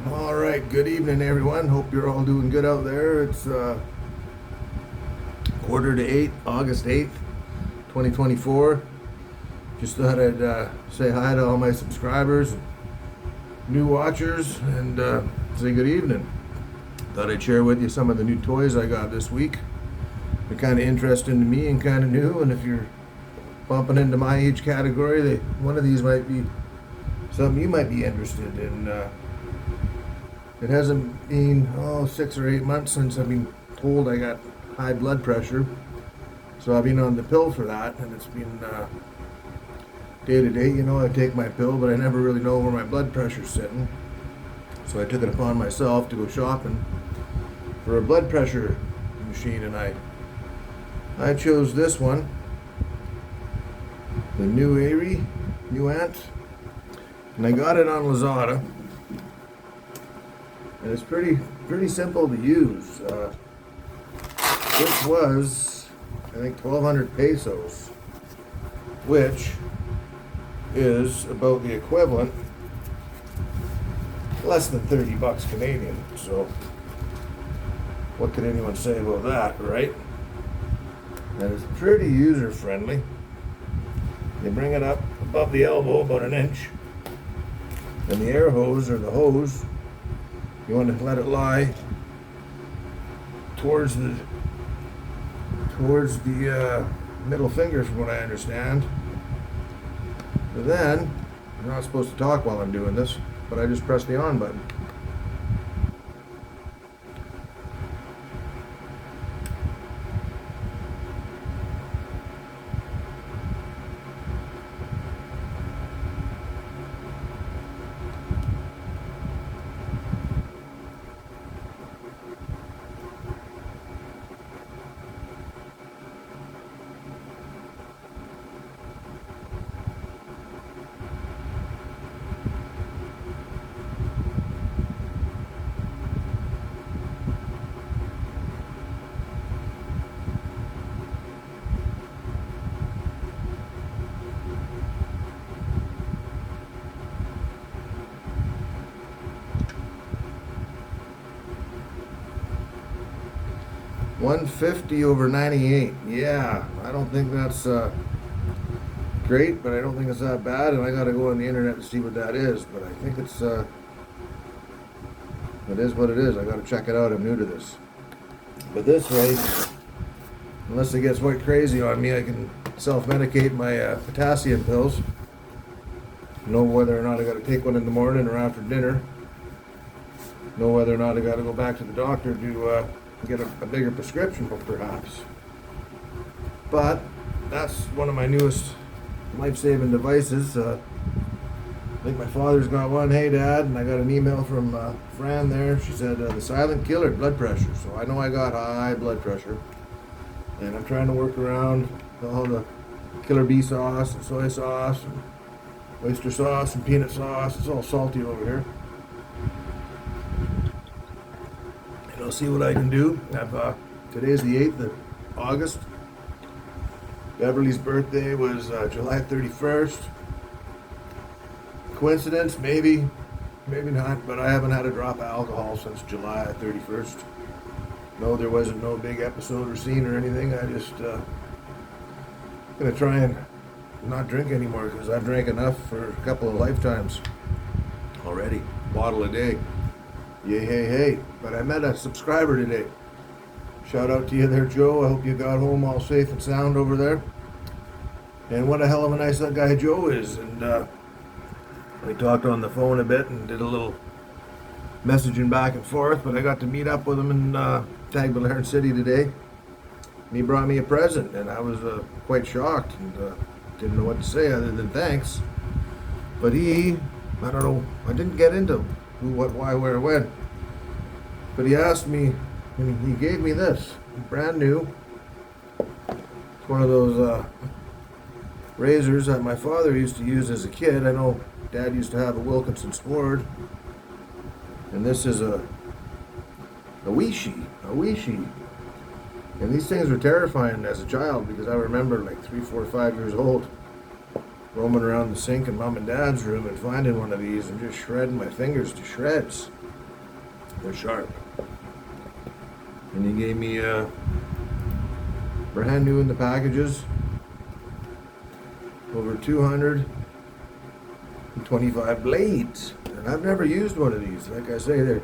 All right, good evening, everyone. Hope you're all doing good out there. It's quarter to 8, August 8th, 2024. Just thought I'd say hi to all my subscribers, new watchers, and say good evening. Thought I'd share with you some of the new toys I got this week. They're kind of interesting to me and kind of new, and if you're bumping into my age category, one of these might be something you might be interested in. It hasn't been 6 or 8 months since I've been told I got high blood pressure, so I've been on the pill for that, and it's been day to day. I take my pill, but I never really know where my blood pressure's sitting. So I took it upon myself to go shopping for a blood pressure machine, and I chose this one, the new Ant, and I got it on Lazada. And it's pretty simple to use. This was, I think, 1,200 pesos, which is about the equivalent, less than 30 bucks Canadian. So, what could anyone say about that, right? And it's pretty user friendly. You bring it up above the elbow, about an inch, and the air hose or the hose, you want to let it lie towards the middle finger, from what I understand. But then, I'm not supposed to talk while I'm doing this, but I just press the on button. $150/98. Yeah, I don't think that's great, but I don't think it's that bad. And I got to go on the internet to see what that is. But I think it is what it is. I got to check it out. I'm new to this. But this way, unless it gets quite crazy on me, I can self-medicate my potassium pills. Know whether or not I got to take one in the morning or after dinner. Know whether or not I got to go back to the doctor to get a bigger prescription, perhaps. But that's one of my newest life-saving devices. I think my father's got one. Hey, Dad, and I got an email from Fran there. She said the silent killer, blood pressure. So I know I got high blood pressure, and I'm trying to work around all the killer bee sauce and soy sauce and oyster sauce and peanut sauce. It's all salty over here. I'll see what I can do. Today's the 8th of August. Beverly's birthday was July 31st. Coincidence? Maybe. Maybe not, but I haven't had a drop of alcohol since July 31st. No, there wasn't no big episode or scene or anything. I just gonna try and not drink anymore, because I've drank enough for a couple of lifetimes already. Bottle a day. Yay, hey, hey. But I met a subscriber today. Shout out to you there, Joe. I hope you got home all safe and sound over there. And what a hell of a nice guy Joe is. And we talked on the phone a bit and did a little messaging back and forth. But I got to meet up with him in Tagbilaran City today. And he brought me a present. And I was quite shocked and didn't know what to say other than thanks. But I don't know, I didn't get into who, what, why, where, when. But he asked me, and he gave me this, brand new. It's one of those razors that my father used to use as a kid. I know Dad used to have a Wilkinson Sword. And this is a Wishi. And these things were terrifying as a child, because I remember like 3, 4, 5 years old, roaming around the sink in Mom and Dad's room and finding one of these and just shredding my fingers to shreds. They're sharp. And he gave me brand new in the packages, over 225 blades. And I've never used one of these. Like I say, they're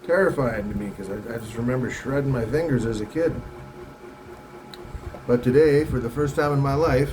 terrifying to me because I just remember shredding my fingers as a kid. But today, for the first time in my life,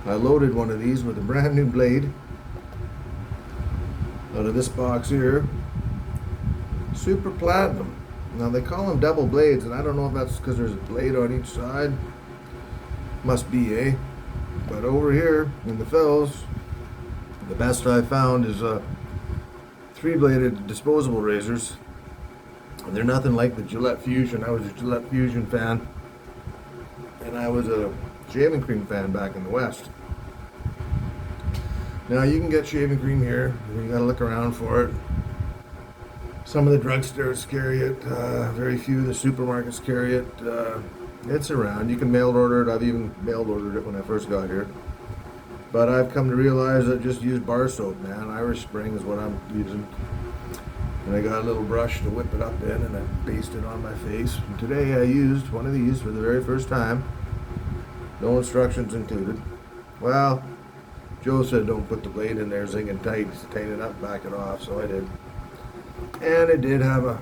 I loaded one of these with a brand new blade out of this box here. Super platinum. Now they call them double blades, and I don't know if that's because there's a blade on each side. Must be, eh? But over here in the Fells, the best I found is 3-bladed disposable razors. And they're nothing like the Gillette Fusion. I was a Gillette Fusion fan, and I was a shaving cream fan back in the West. Now you can get shaving cream here. You gotta look around for it. Some of the drugstores carry it. Very few of the supermarkets carry it. It's around. You can mail order it. I've even mail ordered it when I first got here. But I've come to realize that just use bar soap, man. Irish Spring is what I'm using. And I got a little brush to whip it up in, and I basted it on my face. And today I used one of these for the very first time. No instructions included. Well, Joe said don't put the blade in there zinging tight, tighten it up, back it off, so I did. And it did have a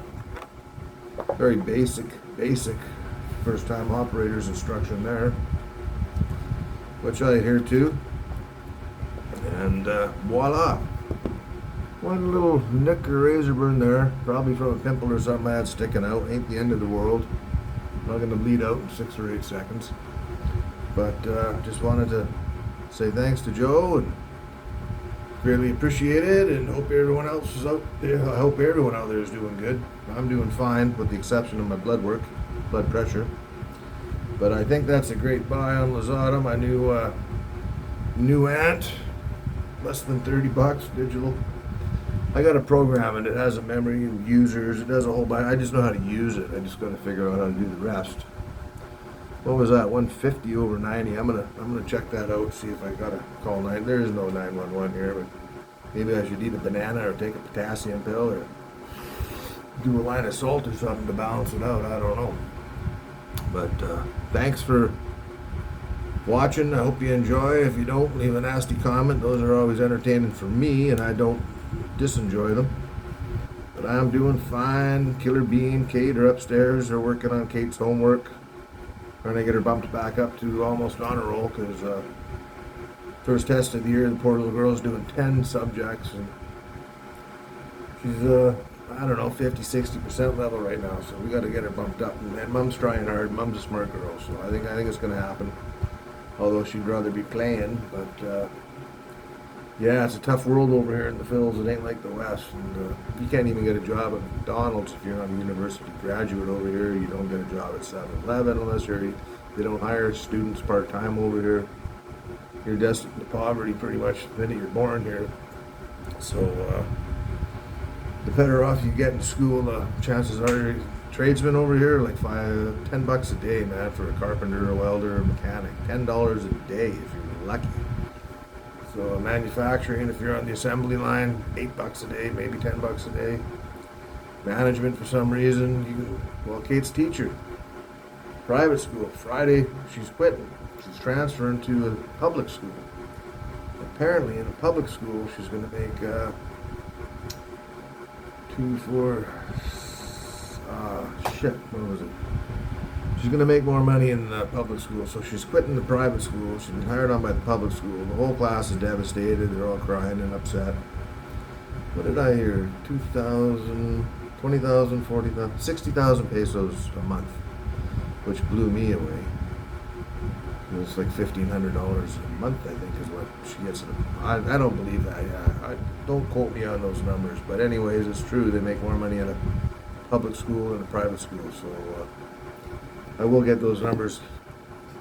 very basic first time operator's instruction there, which I adhere to. And voila! One little nick or razor burn there, probably from a pimple or something I had sticking out. Ain't the end of the world. Not going to bleed out in 6 or 8 seconds. But just wanted to say thanks to Joe and greatly appreciate it, and hope everyone else is out there. I hope everyone out there is doing good. I'm doing fine, with the exception of my blood pressure. But I think that's a great buy on Lazada. My new ant, less than $30, digital. I got a program and it has a memory and users. It does a whole bunch. I just know how to use it. I just got to figure out how to do the rest. What was that? 150 over 90. I'm gonna check that out. See if I gotta call 9. There is no 911 here, but maybe I should eat a banana or take a potassium pill or do a line of salt or something to balance it out. I don't know. But thanks for watching. I hope you enjoy. If you don't, leave a nasty comment. Those are always entertaining for me, and I don't disenjoy them. But I'm doing fine. Killer Bee and Kate are upstairs. They're working on Kate's homework. Trying to get her bumped back up to almost honor roll, because first test of the year, the poor little girl's doing 10 subjects, and she's I don't know, 50-60% level right now, so we got to get her bumped up. And Mom's trying hard. Mom's a smart girl, so I think it's going to happen. Although she'd rather be playing, but yeah, it's a tough world over here in the Phils. It ain't like the West, and you can't even get a job at McDonald's if you're not a university graduate over here. You don't get a job at 7-Eleven unless they don't hire students part-time over here. You're destined to poverty pretty much the minute you're born here. So the better off you get in school, the chances are tradesmen over here like $10 a day, man, for a carpenter, a welder, a mechanic. $10 a day if you're lucky. So manufacturing, if you're on the assembly line, $8 a day, maybe $10 a day. Management, for some reason, Kate's teacher, private school. Friday, she's quitting. She's transferring to a public school. Apparently, in a public school, she's going to make what was it? She's going to make more money in the public school, so she's quitting the private school. She's been hired on by the public school. The whole class is devastated. They're all crying and upset. What did I hear? 2,000, 20,000, 40,000, 60,000 pesos a month, which blew me away. It was like $1,500 a month, I think, is what she gets. I don't believe that. I don't quote me on those numbers, but anyways, it's true. They make more money in a public school than a private school, so I will get those numbers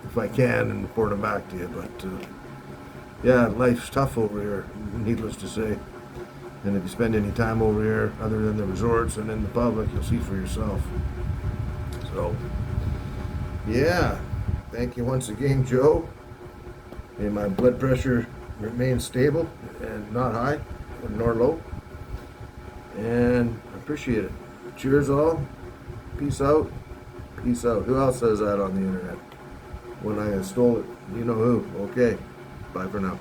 if I can and report them back to you. But yeah, life's tough over here, needless to say. And if you spend any time over here other than the resorts and in the public, you'll see for yourself. So yeah, thank you once again, Joe. May my blood pressure remain stable and not high nor low. And I appreciate it. Cheers, all. Peace out. Peace out. Who else says that on the internet? When I stole it, you know who. Okay. Bye for now.